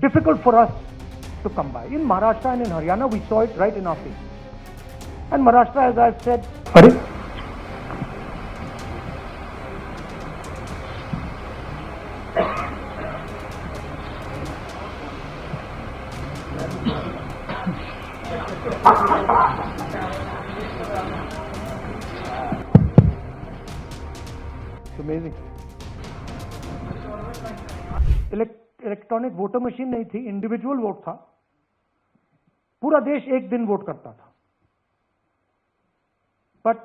difficult for us to come by. In Maharashtra and in Haryana, we saw it right in our face. And Maharashtra, as I've said, It's amazing. Electronic voter machine नहीं थी, individual vote था. पूरा देश एक दिन vote करता था. But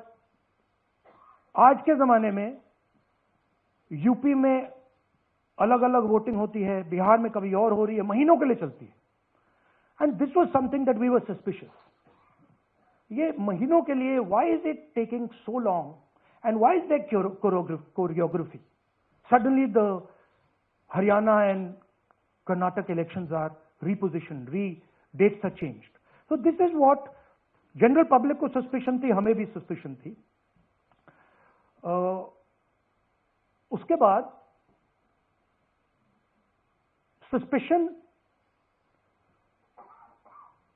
आज के जमाने में यूपी में अलग अलग वोटिंग होती है, बिहार में कभी और हो रही है, महीनों के लिए चलती है. And this was something that we were suspicious. ये महीनों के लिए, why is it taking so long and why is that choreography? Suddenly the Haryana and Karnataka elections are repositioned, dates are changed. So this is what general public को suspicion थी, हमें भी suspicion थी. उसके बाद suspicion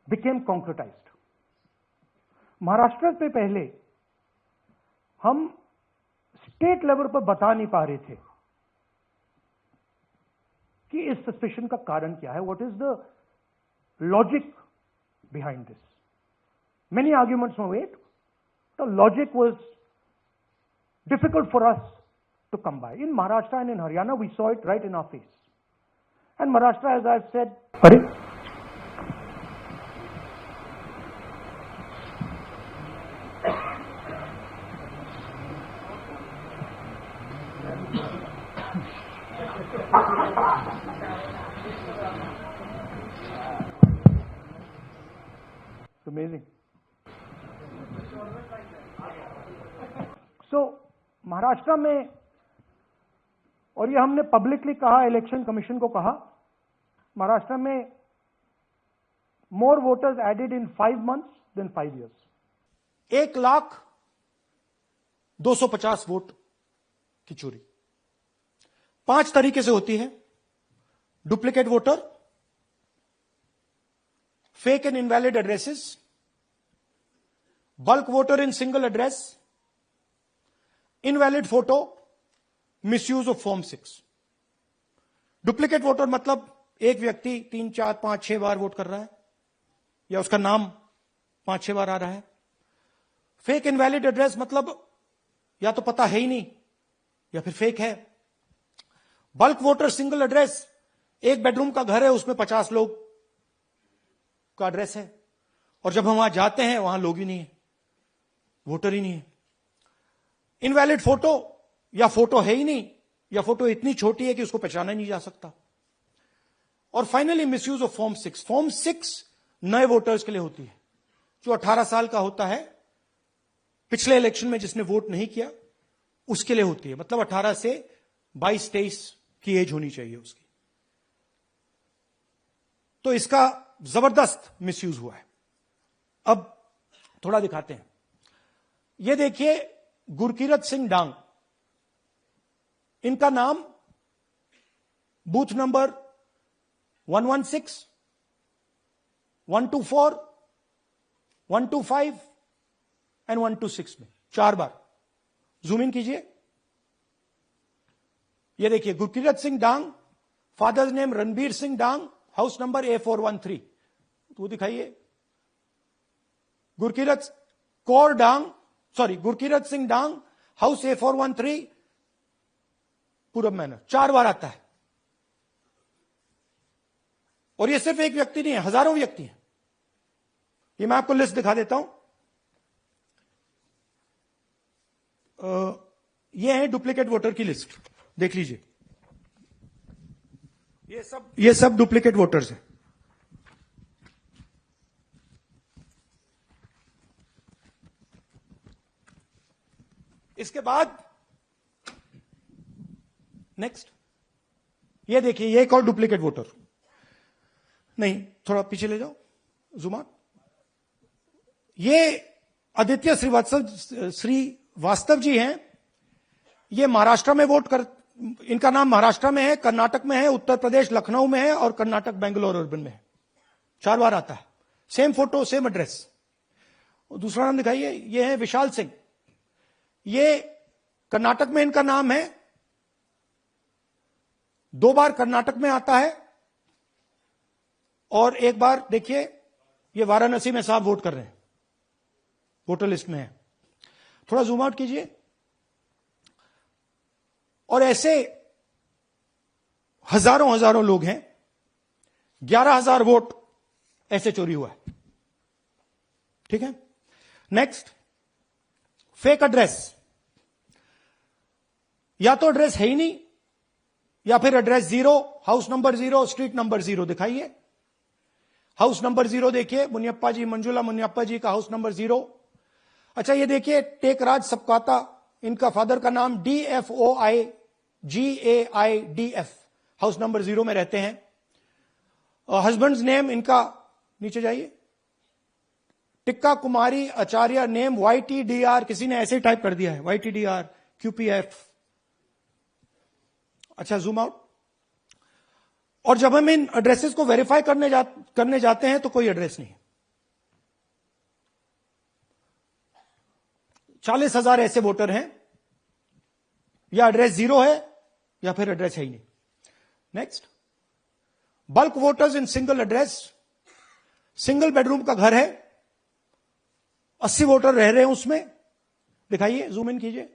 became concretized. महाराष्ट्र से पहले हम स्टेट लेवल पर बता नहीं पा रहे थे कि इस सस्पेशन का कारण क्या है. What is the logic behind this? Many arguments were made. The logic was difficult for us to come by. In Maharashtra and in Haryana we saw it right in our face. And Maharashtra, as I said, amazing. So Maharashtra में, और ये हमने publicly कहा, election commission को कहा, महाराष्ट्र में more voters added in 5 months than 5 years. 1,02,50 vote की चोरी 5 तरीके से होती है. Duplicate voter, fake and invalid addresses, bulk voter in single address, invalid photo, misuse of form 6. Duplicate voter मतलब एक व्यक्ति 3, 4, 5, 6 बार वोट कर रहा है, या उसका नाम 5-6 बार आ रहा है. फेक इनवैलिड एड्रेस मतलब या तो पता है ही नहीं या फिर फेक है. बल्क वोटर सिंगल एड्रेस, एक बेडरूम का घर है, उसमें 50 लोग का एड्रेस है, और जब हम वहां जाते हैं वहां लोग ही नहीं है, वोटर ही नहीं है. इनवैलिड फोटो, या फोटो है ही नहीं, या फोटो इतनी छोटी है कि उसको पहचाना नहीं जा सकता. और finally misuse of form 6. Form 6 नए वोटर्स के लिए होती है, जो 18 साल का होता है, पिछले इलेक्शन में जिसने वोट नहीं किया उसके लिए होती है. मतलब 18 से 22-23 की एज होनी चाहिए उसकी. तो इसका जबरदस्त मिसयूज हुआ है. अब थोड़ा दिखाते हैं. यह देखिए, गुरकीरत सिंह डांग, इनका नाम बूथ नंबर 116, 124, 125 एंड 126 में 4 बार. जूम इन कीजिए. यह देखिए, गुरकीरत सिंह डांग, फादर्स नेम रणबीर सिंह डांग, हाउस नंबर A413. वो दिखाइए. गुरकीरत सिंह डांग, हाउस A413, पूरब मैनर. 4 बार आता है. और ये सिर्फ एक व्यक्ति नहीं है, हजारों व्यक्ति हैं. ये मैं आपको लिस्ट दिखा देता हूं. ये है डुप्लीकेट वोटर की लिस्ट, देख लीजिए. ये सब डुप्लीकेट वोटर्स हैं. इसके बाद नेक्स्ट, ये देखिए, ये एक और डुप्लीकेट वोटर. नहीं, थोड़ा पीछे ले जाओ, जुमा. ये आदित्य श्रीवास्तव जी हैं. ये महाराष्ट्र में इनका नाम महाराष्ट्र में है, कर्नाटक में है, उत्तर प्रदेश लखनऊ में है और कर्नाटक बेंगलोर अर्बन में है। 4 बार आता है, सेम फोटो सेम एड्रेस। दूसरा नाम दिखाइए, ये है विशाल सिंह। ये कर्नाटक में इनका नाम है, 2 बार कर्नाटक में आता है और 1 बार देखिए ये वाराणसी में साहब वोट कर रहे हैं, वोटर लिस्ट में है। थोड़ा जूम आउट कीजिए। और ऐसे हजारों लोग हैं, 11,000 वोट ऐसे चोरी हुआ है। ठीक है, नेक्स्ट, फेक एड्रेस। या तो एड्रेस है ही नहीं, या फिर address 0, house number 0, street number 0 दिखाइए। हाउस नंबर 0 देखिए, मुनियप्पा जी, मंजुला मुनियप्पा जी का हाउस नंबर 0। अच्छा ये देखिए, टेकराज सपकाता, इनका फादर का नाम DFOIGAIDF, हाउस नंबर 0 में रहते हैं। हस्बैंड्स नेम इनका, नीचे जाइए, टिक्का कुमारी आचार्य, नेम YTDR, किसी ने ऐसे ही टाइप कर दिया है, YTDR QPF। अच्छा जूम आउट। और जब हम इन एड्रेसेस को वेरीफाई करने जाते हैं तो कोई एड्रेस नहीं। 40,000 ऐसे वोटर हैं, या एड्रेस 0 है या फिर एड्रेस है ही नहीं। नेक्स्ट, बल्क वोटर्स इन सिंगल एड्रेस। सिंगल बेडरूम का घर है, 80 वोटर रह रहे हैं उसमें, दिखाइए, जूम इन कीजिए।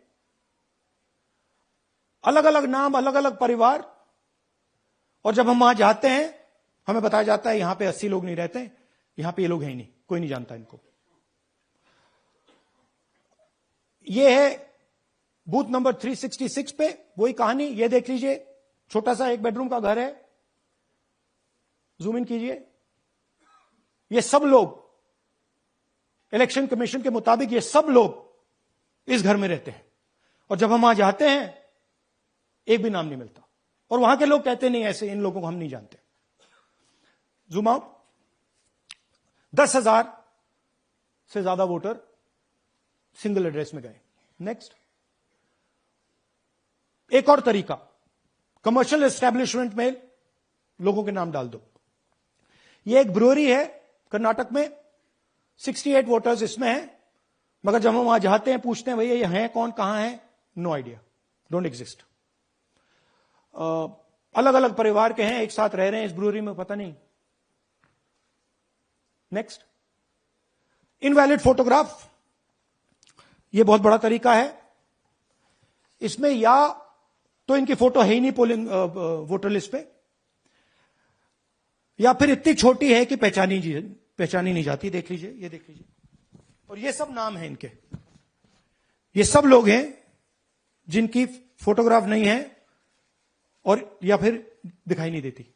अलग अलग नाम, अलग अलग परिवार, और जब हम वहां जाते हैं हमें बताया जाता है यहां पे 80 लोग नहीं रहते, यहां पे ये लोग हैं ही नहीं, कोई नहीं जानता इनको। ये है बूथ नंबर 366 पे वही कहानी, ये देख लीजिए, छोटा सा 1 बेडरूम का घर है, जूम इन कीजिए। ये सब लोग इलेक्शन कमीशन के मुताबिक, ये सब लोग इस घर में रहते हैं, और जब हम वहां जाते हैं एक भी नाम नहीं मिलता, और वहां के लोग कहते नहीं ऐसे, इन लोगों को हम नहीं जानते। Zoom out. 10,000 से ज्यादा वोटर सिंगल एड्रेस में गए। नेक्स्ट, एक और तरीका, कमर्शियल एस्टेब्लिशमेंट में लोगों के नाम डाल दो। ये एक ब्रूअरी है कर्नाटक में, 68 वोटर्स इसमें हैं, मगर जब हम वहां जाते हैं पूछते हैं भैया ये हैं कौन, कहां है, नो आइडिया, डोंट एग्जिस्ट। अलग अलग परिवार के हैं, एक साथ रह रहे हैं इस ब्रूअरी में, पता नहीं। Next, invalid photograph. यह बहुत बड़ा तरीका है। इसमें या तो इनकी फोटो है ही नहीं पोलिंग वोटर लिस्ट पे, या फिर इतनी छोटी है कि पहचानी नहीं जाती। देख लीजिए, ये देख लीजिए, और ये सब नाम है इनके, ये सब लोग हैं जिनकी फोटोग्राफ नहीं है और या फिर दिखाई नहीं देती।